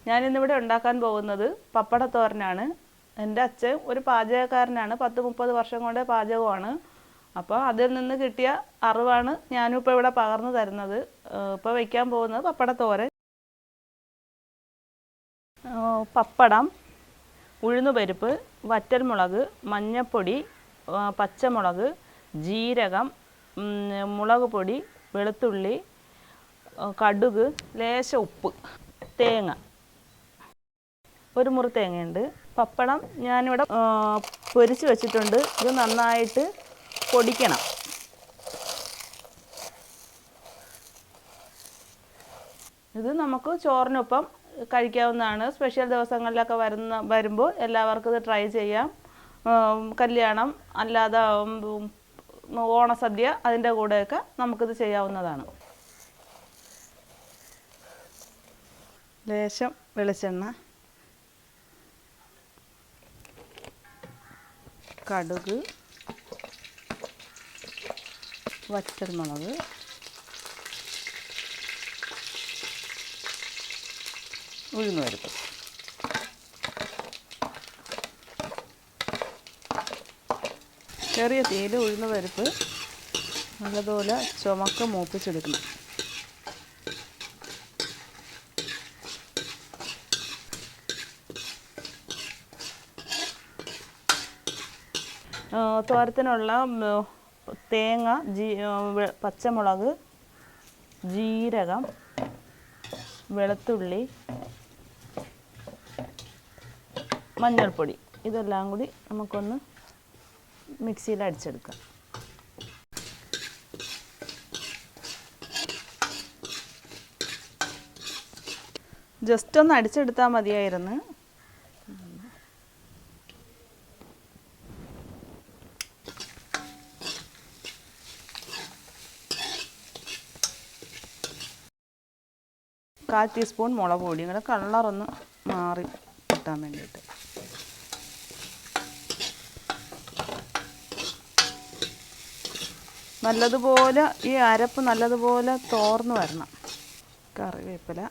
ഞാനിന്നിവിടെ ഉണ്ടാക്കാൻ പോകുന്നത് പപ്പടത്തോരനാണ്. എൻ്റെ അച്ഛൻ ഒരു പാചകക്കാരനാണ്. 10-30 വർഷം കൊണ്ട് പാചകമാണ്. അപ്പോൾ അതിൽ നിന്ന് കിട്ടിയ അറിവാണ് ഞാനും ഇപ്പോൾ ഇവിടെ പകർന്നു തരുന്നത്. ഇപ്പോൾ വയ്ക്കാൻ പോകുന്നത് പപ്പടത്തോരൻ. പപ്പടം, ഉഴുന്നുപരിപ്പ്, വറ്റൽമുളക്, മഞ്ഞൾപ്പൊടി, പച്ചമുളക്, ജീരകം, മുളക് പൊടി, വെളുത്തുള്ളി, കടുക്, ലേശം ഉപ്പ്, തേങ്ങ, ഒരു മുറി തേങ്ങയുണ്ട്. പപ്പടം ഞാനിവിടെ പൊരിച്ച് വെച്ചിട്ടുണ്ട്. ഇത് നന്നായിട്ട് പൊടിക്കണം. ഇത് നമുക്ക് ചോറിനൊപ്പം കഴിക്കാവുന്നതാണ്. സ്പെഷ്യൽ ദിവസങ്ങളിലൊക്കെ വരുമ്പോൾ എല്ലാവർക്കും ഇത് ട്രൈ ചെയ്യാം. കല്യാണം അല്ലാതെ ഓണസദ്യ അതിൻ്റെ കൂടെയൊക്കെ നമുക്കിത് ചെയ്യാവുന്നതാണ്. ലേശം വെളിച്ചെണ്ണ, കടുക്, വറ്റൽമുളക്, ഉഴുന്നുപരിപ്പ്. ചെറിയ തീയിൽ ഉഴുന്നുപരിപ്പ് നല്ലതുപോലെ ചുമക്ക് മൂപ്പിച്ചെടുക്കണം. തോരത്തിനുള്ള തേങ്ങ, പച്ചമുളക്, ജീരകം, വെളുത്തുള്ളി, മഞ്ഞൾപ്പൊടി ഇതെല്ലാം കൂടി നമുക്കൊന്ന് മിക്സിയിൽ അടിച്ചെടുക്കാം. ജസ്റ്റ് ഒന്ന് അടിച്ചെടുത്താൽ മതിയായിരുന്നു. കാൽ ടീസ്പൂൺ മുളക് പൊടി, ഇങ്ങനെ കളറൊന്ന് മാറി കിട്ടാൻ വേണ്ടിയിട്ട്. നല്ലതുപോലെ ഈ അരപ്പ് നല്ലതുപോലെ തോർന്ന് വരണം. കറിവേപ്പില,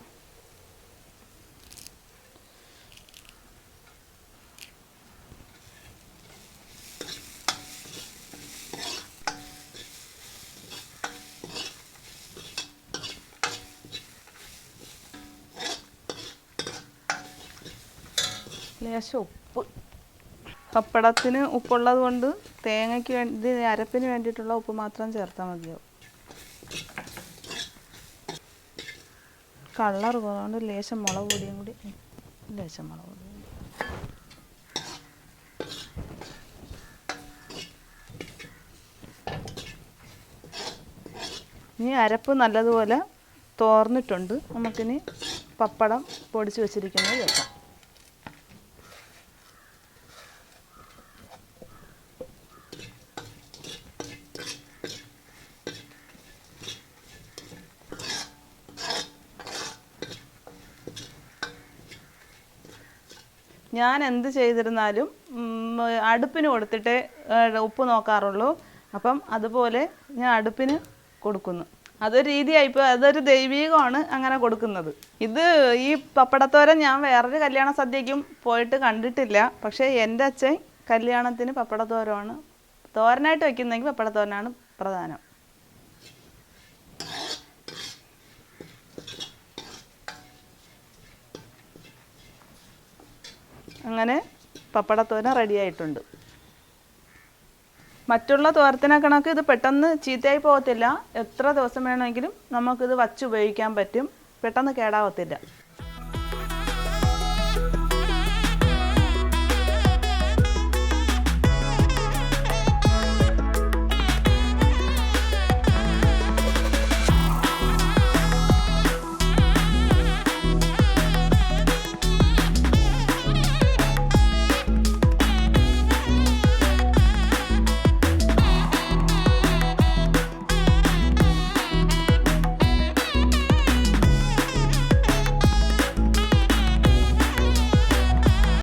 ലേശം ഉപ്പ്. പപ്പടത്തിന് ഉപ്പുള്ളത് കൊണ്ട് തേങ്ങയ്ക്ക് വേണ്ടി അരപ്പിന് വേണ്ടിയിട്ടുള്ള ഉപ്പ് മാത്രം ചേർത്താൽ മതിയാവും. കളർ കൊണ്ട് ലേശം മുളക് പൊടിയും കൂടി, ലേശം മുളക് പൊടി. ഇനി അരപ്പ് നല്ലതുപോലെ തോർന്നിട്ടുണ്ട്. നമുക്കിനി പപ്പടം പൊടിച്ച് വെച്ചിരിക്കുന്നത് വെക്കാം. ഞാൻ എന്ത് ചെയ്തിരുന്നാലും അടുപ്പിന് കൊടുത്തിട്ടേ ഉപ്പ് നോക്കാറുള്ളൂ. അപ്പം അതുപോലെ ഞാൻ അടുപ്പിന് കൊടുക്കുന്നു. അതൊരു രീതിയായിപ്പോൾ, അതൊരു ദൈവീകമാണ് അങ്ങനെ കൊടുക്കുന്നത്. ഇത് ഈ പപ്പടത്തോരൻ ഞാൻ വേറൊരു കല്യാണ സദ്യയ്ക്കും പോയിട്ട് കണ്ടിട്ടില്ല. പക്ഷേ എൻ്റെ അച്ഛൻ കല്യാണത്തിന് പപ്പടത്തോരമാണ് തോരനായിട്ട് വയ്ക്കുന്നെങ്കിൽ പപ്പടത്തോരനാണ് പ്രധാനം. അങ്ങനെ പപ്പടത്തോരൻ റെഡിയായിട്ടുണ്ട്. മറ്റുള്ള തോരത്തിനെ കണക്ക് ഇത് പെട്ടെന്ന് ചീത്തയായി പോകത്തില്ല. എത്ര ദിവസം വേണമെങ്കിലും നമുക്കിത് വച്ച് ഉപയോഗിക്കാൻ പറ്റും. പെട്ടെന്ന് കേടാവത്തില്ല.